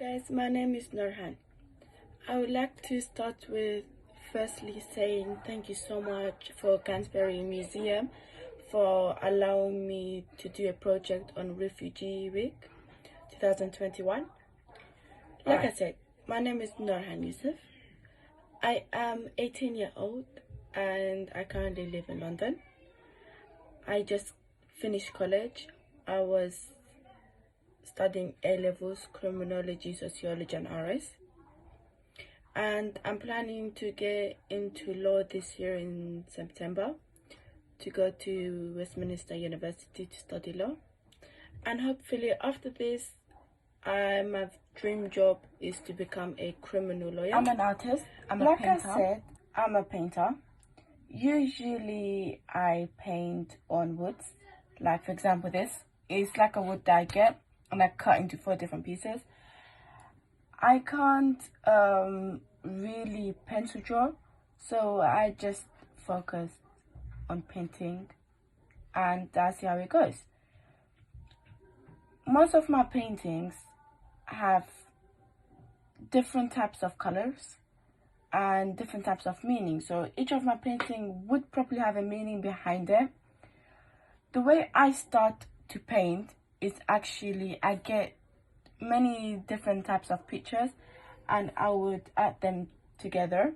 Guys, my name is Noorhan. I would like to start with firstly saying thank you so much for Canterbury Museum for allowing me to do a project on Refugee Week 2021. Like I said, my name is Noorhan Yousef. I am 18 years old and I currently live in London. I just finished college. I was studying A-levels, criminology, sociology and RS. And I'm planning to get into law this year in September to go to Westminster University to study law. And hopefully after this, my dream job is to become a criminal lawyer. I'm an artist. I'm a painter. Like I said, I'm a painter. Usually I paint on woods. Like for example, this is like a wood that I get and I cut into 4 different pieces. I can't really pencil draw, so I just focus on painting and that's how it goes. Most of my paintings have different types of colors and different types of meaning, so each of my painting would probably have a meaning behind it. The way I start to paint is actually I get many different types of pictures and I would add them together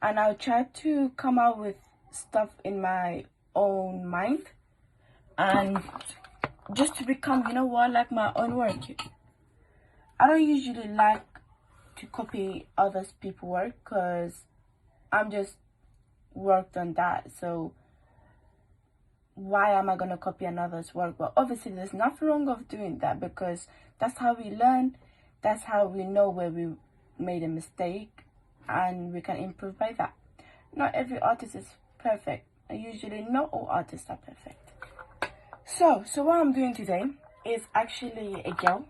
and I'll try to come out with stuff in my own mind and just to become, like my own work. I don't usually like to copy other people's work because I'm just worked on that, so why am I going to copy another's work? But obviously there's nothing wrong of doing that because that's how we learn, that's how we know where we made a mistake and we can improve by that. Not every artist is perfect, and usually not all artists are perfect. So what I'm doing today is actually a girl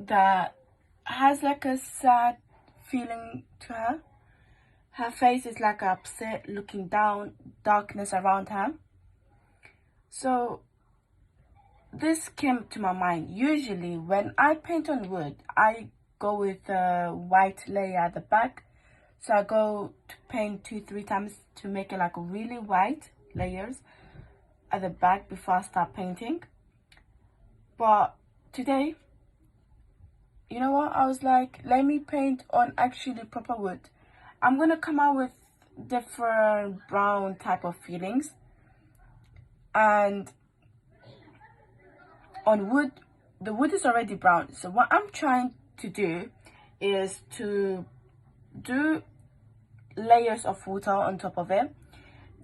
that has like a sad feeling to her. Her face is like upset, looking down, darkness around her. So this came to my mind. Usually when I paint on wood, I go with a white layer at the back. So I go to paint 2-3 times to make it like really white layers at the back before I start painting. But today, you know what? I was like, let me paint on actually proper wood. I'm gonna come out with different brown type of feelings. And on wood, the wood is already brown. So what I'm trying to do is to do layers of water on top of it,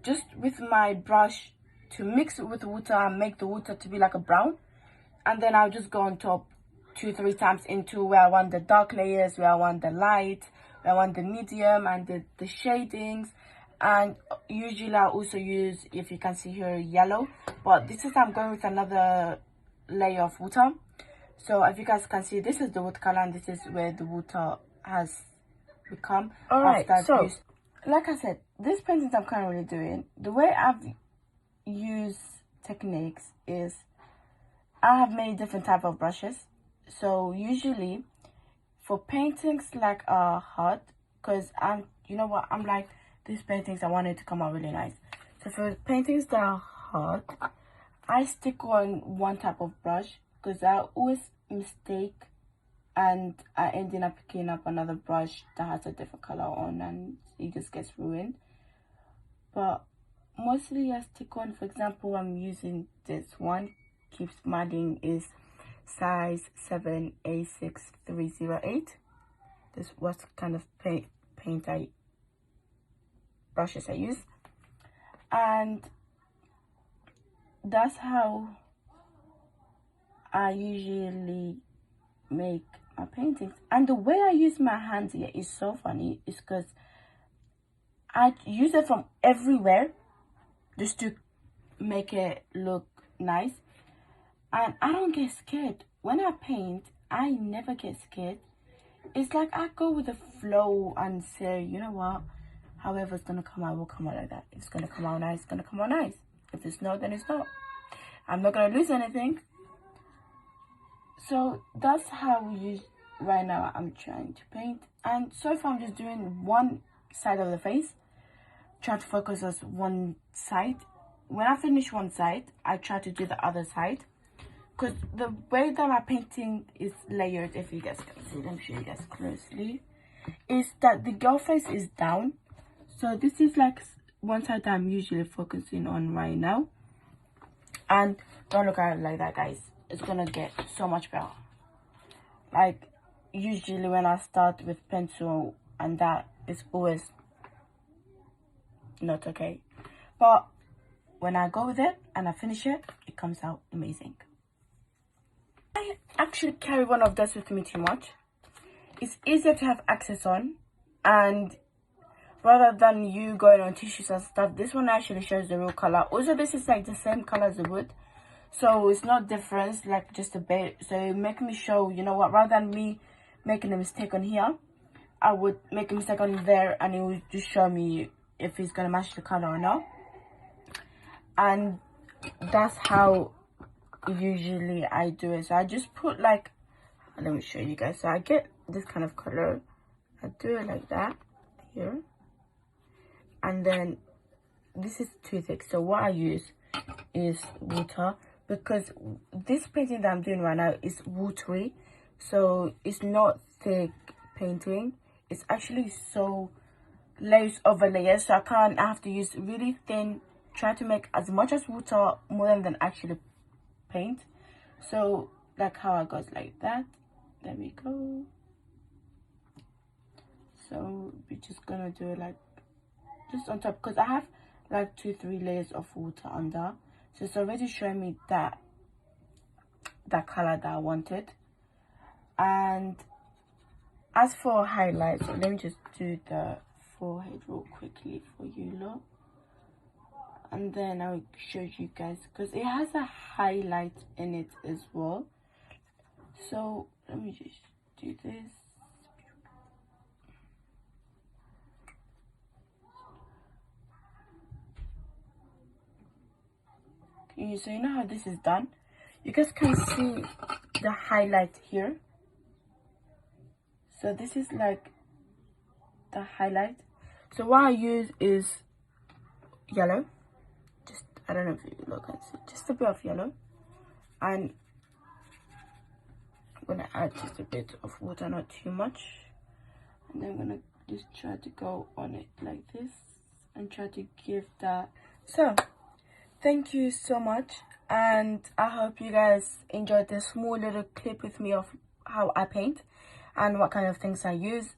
just with my brush to mix it with the water and make the water to be like a brown. And then I'll just go on top 2-3 times into where I want the dark layers, where I want the light, where I want the medium and the shadings. And usually I also use, if you can see here, yellow, but this is I'm going with another layer of water. So if you guys can see, this is the watercolor and this is where the water has become. Alright, so like I said, these paintings I'm currently doing, the way I've used techniques is I have many different type of brushes. So usually for paintings like heart, because I'm like, these paintings I wanted to come out really nice. So for paintings that are hard, I stick on one type of brush because I always mistake and I ended up picking up another brush that has a different color on and it just gets ruined. But mostly I stick on, for example, I'm using this one, Keep Smiling, is size 7A6308. This was kind of paint brushes I use, and that's how I usually make my paintings. And the way I use my hands here is so funny, is because I use it from everywhere just to make it look nice, and I don't get scared. When I paint, I never get scared. It's like I go with the flow and say, you know what, however it's gonna come out will come out like that. If it's gonna come out nice, it's gonna come out nice. If it's not, then it's not. I'm not gonna lose anything. So that's how we use right now. I'm trying to paint, and so far I'm just doing one side of the face, try to focus on one side. When I finish one side, I try to do the other side, because the way that my painting is layered, if you guys can see, let me show you guys closely, is that the girl face is down. So this is like one side that I'm usually focusing on right now. And don't look at it like that, guys. It's gonna get so much better. Like, usually when I start with pencil and that, is always not okay. But when I go with it and I finish it, it comes out amazing. I actually carry one of those with me too much. It's easier to have access on, and rather than you going on tissues and stuff, this one actually shows the real color. Also, this is like the same color as the wood, so it's not different, like just a bit. So it make me show, you know what, rather than me making a mistake on here, I would make a mistake on there and it would just show me if it's gonna match the color or not. And that's how usually I do it. So I just put like, let me show you guys. So I get this kind of color, I do it like that here, and then this is too thick, so what I use is water, because this painting that I'm doing right now is watery, so it's not thick painting, it's actually so layers over layers, so I have to use really thin, try to make as much as water more than actually paint. So like how I got like that, there we go. So we're just gonna do it like just on top, because I have like 2-3 layers of water under, so it's already showing me that color that I wanted. And as for highlights, so let me just do the forehead real quickly for you lot, and then I'll show you guys, because it has a highlight in it as well. So let me just do this. So you know how this is done, you guys can see the highlight here. So this is like the highlight. So what I use is yellow, just, I don't know if you look and see, just a bit of yellow, and I'm gonna add just a bit of water, not too much, and then I'm gonna just try to go on it like this and try to give that. So thank you so much, and I hope you guys enjoyed this small little clip with me of how I paint and what kind of things I use.